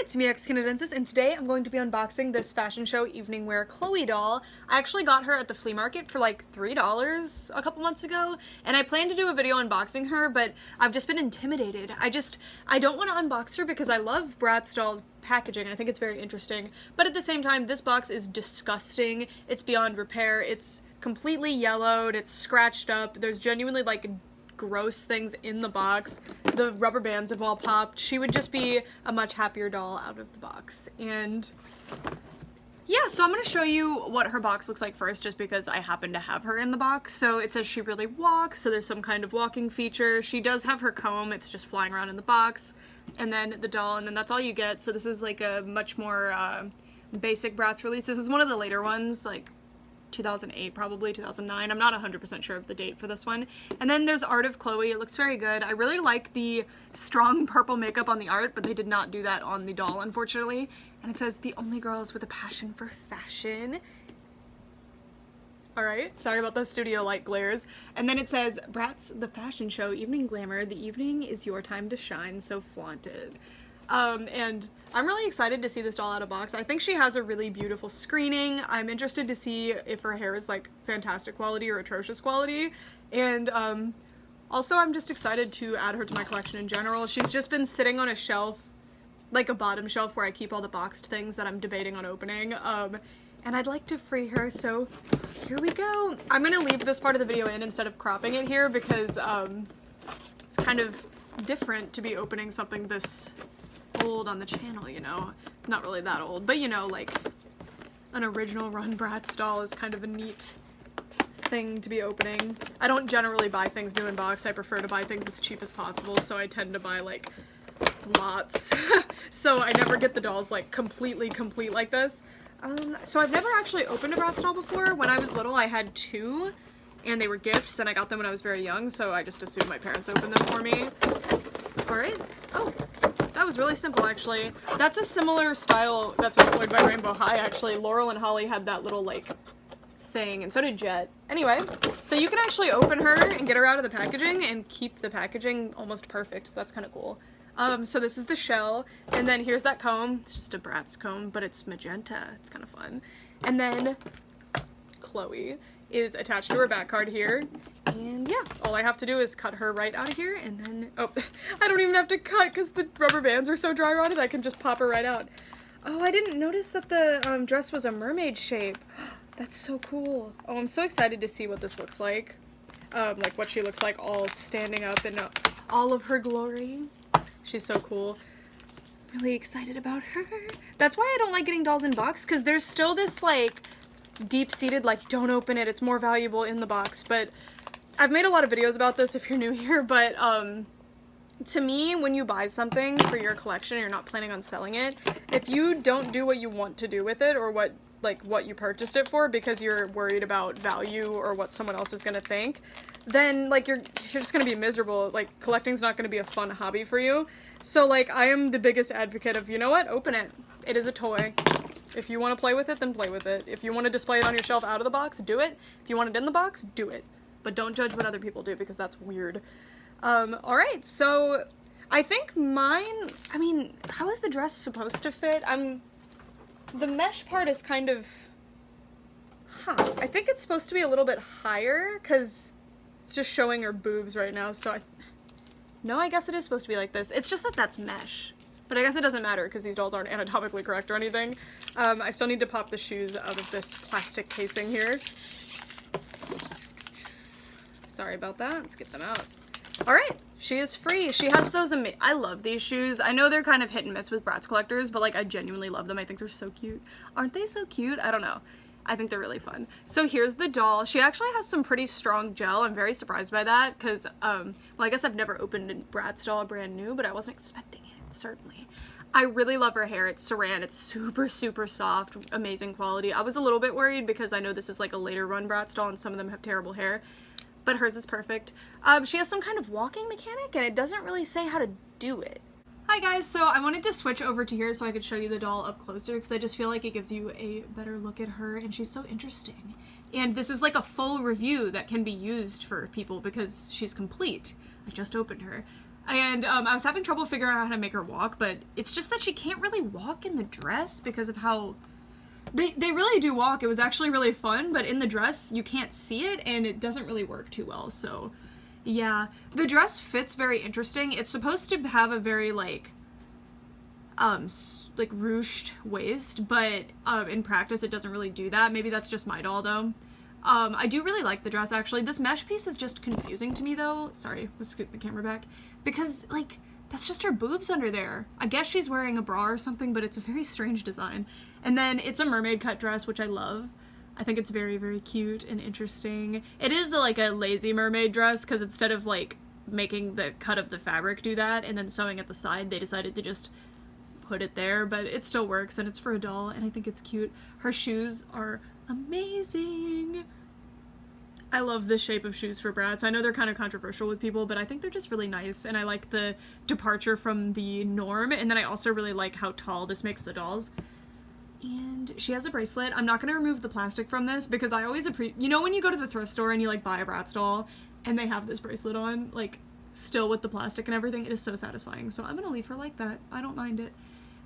it's me, Canadensis, and today I'm going to be unboxing this fashion show evening wear Cloe doll. I actually got her at the flea market for like $3 a couple months ago, and I planned to do a video unboxing her, but I've just been intimidated. I don't want to unbox her because I love Bratz dolls packaging. I think it's very interesting, but at the same time, this box is disgusting. It's beyond repair. It's completely yellowed. It's scratched up. There's genuinely like gross things in the box. The rubber bands have all popped. She would just be a much happier doll out of the box. And yeah, so I'm going to show you what her box looks like first, just because I happen to have her in the box. So it says she really walks, so there's some kind of walking feature. She does have her comb, it's just flying around in the box. And then the doll, and then that's all you get. So this is like a much more basic Bratz release. This is one of the later ones, like 2008, probably 2009. I'm not 100% sure of the date for this one. And then there's art of Cloe. It looks very good. I really like the strong purple makeup on the art, but they did not do that on the doll, unfortunately. And it says, "The only girls with a passion for fashion." Alright, sorry about the studio light glares. And then it says, "Bratz, the fashion show, evening glamour. The evening is your time to shine, so flaunt it." And I'm really excited to see this doll out of box. I think she has a really beautiful screening. I'm interested to see if her hair is like fantastic quality or atrocious quality. And also I'm just excited to add her to my collection in general. She's just been sitting on a shelf, like a bottom shelf where I keep all the boxed things that I'm debating on opening. And I'd like to free her, so here we go. I'm gonna leave this part of the video in instead of cropping it here because it's kind of different to be opening something this old on the channel, you know. Not really that old, but you know, like an original run Bratz doll is kind of a neat thing to be opening. I don't generally buy things new in box. I prefer to buy things as cheap as possible, so I tend to buy like lots. So I never get the dolls like completely complete like this. So I've never actually opened a Bratz doll before. When I was little, I had two, and they were gifts, and I got them when I was very young, so I just assumed my parents opened them for me. Alright. Oh, that was really simple, actually. That's a similar style that's employed by Rainbow High, actually. Laurel and Holly had that little, like, thing, and so did Jet. Anyway, so you can actually open her and get her out of the packaging and keep the packaging almost perfect, so that's kind of cool. So this is the shell, and then here's that comb. It's just a Bratz comb, but it's magenta. It's kind of fun. And then Cloe is attached to her back card here, and yeah, all I have to do is cut her right out of here, and then, oh, I don't even have to cut because the rubber bands are so dry rotted, I can just pop her right out. Oh, I didn't notice that the dress was a mermaid shape. That's so cool. Oh, I'm so excited to see what this looks like. Like what she looks like all standing up in all of her glory. She's so cool. Really excited about her. That's why I don't like getting dolls in box, because there's still this like deep-seated like don't open it, it's more valuable in the box. But I've made a lot of videos about this if you're new here, but to me, when you buy something for your collection and you're not planning on selling it, if you don't do what you want to do with it, or what you purchased it for because you're worried about value or what someone else is gonna think, then like you're just gonna be miserable. Like, collecting's not gonna be a fun hobby for you. So like, I am the biggest advocate of, you know what, open it. It is a toy. If you want to play with it, then play with it. If you want to display it on your shelf out of the box, do it. If you want it in the box, do it. But don't judge what other people do, because that's weird. Alright, so I think mine, I mean, how is the dress supposed to fit? The mesh part is kind of, I think it's supposed to be a little bit higher, because it's just showing her boobs right now, so no, I guess it is supposed to be like this. It's just that that's mesh. But I guess it doesn't matter because these dolls aren't anatomically correct or anything. I still need to pop the shoes out of this plastic casing here. Sorry about that. Let's get them out. Alright, she is free. She has those I love these shoes. I know they're kind of hit and miss with Bratz collectors, but like I genuinely love them. I think they're so cute. Aren't they so cute? I don't know. I think they're really fun. So here's the doll. She actually has some pretty strong gel. I'm very surprised by that because, well, I guess I've never opened a Bratz doll brand new, but I wasn't expecting it, certainly. I really love her hair. It's saran. It's super, super soft. Amazing quality. I was a little bit worried because I know this is like a later run Bratz doll and some of them have terrible hair, but hers is perfect. She has some kind of walking mechanic and it doesn't really say how to do it. Hi guys, so I wanted to switch over to here so I could show you the doll up closer because I just feel like it gives you a better look at her and she's so interesting. And this is like a full review that can be used for people because she's complete. I just opened her. And I was having trouble figuring out how to make her walk, but it's just that she can't really walk in the dress because of how... They really do walk. It was actually really fun, but in the dress, you can't see it, and it doesn't really work too well, so... Yeah. The dress fits very interesting. It's supposed to have a very, like ruched waist, but in practice it doesn't really do that. Maybe that's just my doll, though. I do really like the dress, actually. This mesh piece is just confusing to me, though. Sorry, let's scoot the camera back. Because, like, that's just her boobs under there. I guess she's wearing a bra or something, but it's a very strange design. And then it's a mermaid cut dress, which I love. I think it's very, very cute and interesting. It is like a lazy mermaid dress, because instead of, like, making the cut of the fabric do that and then sewing at the side, they decided to just put it there, but it still works, and it's for a doll, and I think it's cute. Her shoes are amazing. I love this shape of shoes for Bratz. I know they're kind of controversial with people, but I think they're just really nice, and I like the departure from the norm, and then I also really like how tall this makes the dolls. And she has a bracelet. I'm not going to remove the plastic from this, because I always you know when you go to the thrift store and you, like, buy a Bratz doll, and they have this bracelet on, like, still with the plastic and everything? It is so satisfying, so I'm going to leave her like that. I don't mind it.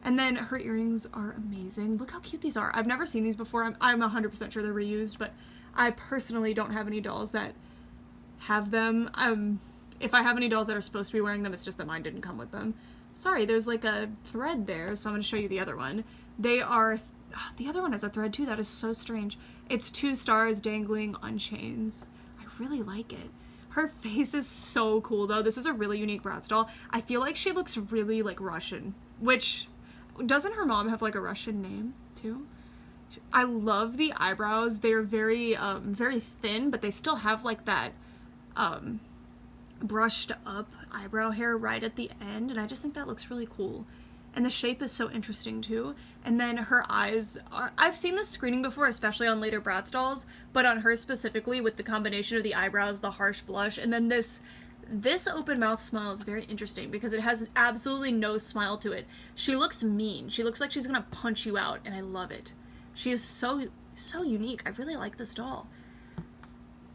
And then her earrings are amazing. Look how cute these are. I've never seen these before. I'm 100% sure they're reused, but I personally don't have any dolls that have them. If I have any dolls that are supposed to be wearing them, it's just that mine didn't come with them. Sorry, there's like a thread there, so I'm going to show you the other one. They are... the other one has a thread too. That is so strange. It's 2 stars dangling on chains. I really like it. Her face is so cool, though. This is a really unique Bratz doll. I feel like she looks really, like, Russian, which... Doesn't her mom have, like, a Russian name, too? I love the eyebrows. They're very, very thin, but they still have, like, that, brushed up eyebrow hair right at the end, and I just think that looks really cool. And the shape is so interesting, too. And then her eyes are... I've seen this screening before, especially on later Bratz dolls, but on her specifically, with the combination of the eyebrows, the harsh blush, and then this open mouth smile is very interesting because it has absolutely no smile to it. She looks mean. She looks like she's gonna punch you out, and I love it. She is so unique. I really like this doll.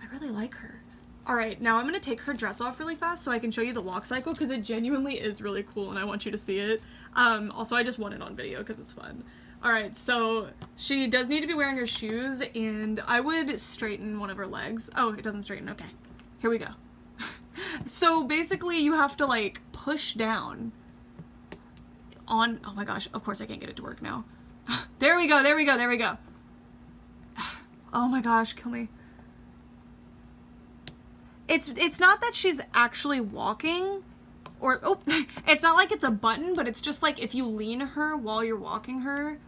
I really like her. Alright, now I'm gonna take her dress off really fast so I can show you the walk cycle, because it genuinely is really cool and I want you to see it. Also, I just want it on video because it's fun. Alright, so she does need to be wearing her shoes, and I would straighten one of her legs. Oh, it doesn't straighten. Okay. Here we go. So basically you have to, like, push down on... Oh my gosh, of course I can't get it to work now. There we go, there we go, there we go. Oh my gosh, kill me. It's not that she's actually walking, or... Oh, it's not like it's a button, but it's just like if you lean her while you're walking her...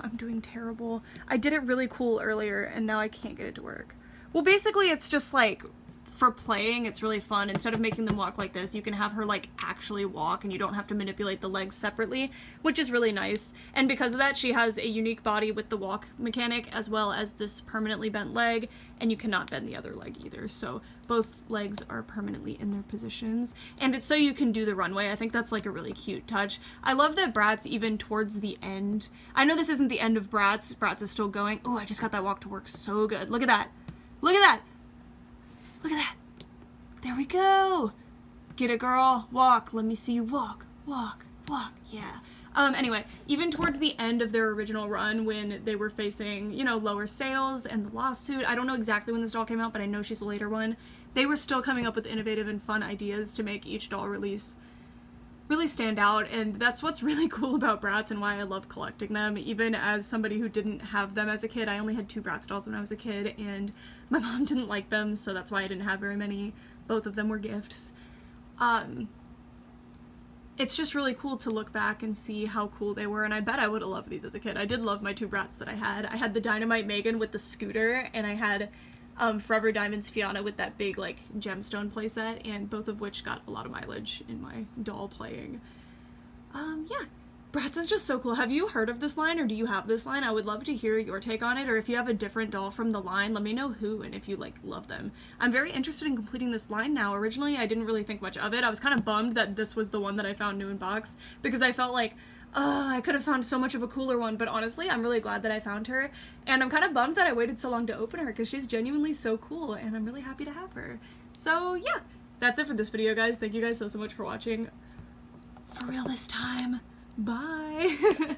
I'm doing terrible. I did it really cool earlier, and now I can't get it to work. Well, basically it's just like... For playing, it's really fun. Instead of making them walk like this, you can have her, like, actually walk, and you don't have to manipulate the legs separately, which is really nice. And because of that, she has a unique body with the walk mechanic, as well as this permanently bent leg, and you cannot bend the other leg either. So both legs are permanently in their positions, and it's so you can do the runway. I think that's, like, a really cute touch. I love that Bratz, even towards the end... I know this isn't the end of Bratz. Bratz is still going. Oh, I just got that walk to work so good. Look at that. Look at that. Look at that. There we go. Get it, girl. Walk. Let me see you walk. Walk. Walk. Yeah. Anyway, even towards the end of their original run, when they were facing, you know, lower sales and the lawsuit, I don't know exactly when this doll came out, but I know she's a later one, they were still coming up with innovative and fun ideas to make each doll release really stand out, and that's what's really cool about Bratz and why I love collecting them. Even as somebody who didn't have them as a kid, I only had 2 Bratz dolls when I was a kid, and my mom didn't like them, so that's why I didn't have very many. Both of them were gifts. It's just really cool to look back and see how cool they were, and I bet I would have loved these as a kid. I did love my 2 Bratz that I had. I had the Dynamite Megan with the scooter, and I had Forever Diamonds Fiona with that big, like, gemstone playset, and both of which got a lot of mileage in my doll playing. Yeah. Bratz is just so cool. Have you heard of this line, or do you have this line? I would love to hear your take on it, or if you have a different doll from the line, let me know who, and if you, like, love them. I'm very interested in completing this line now. Originally, I didn't really think much of it. I was kind of bummed that this was the one that I found new in box, because I felt like, I could have found so much of a cooler one, but honestly, I'm really glad that I found her, and I'm kind of bummed that I waited so long to open her, because she's genuinely so cool, and I'm really happy to have her. So, yeah. that's it for this video, guys. Thank you guys so much for watching. For real this time. Bye.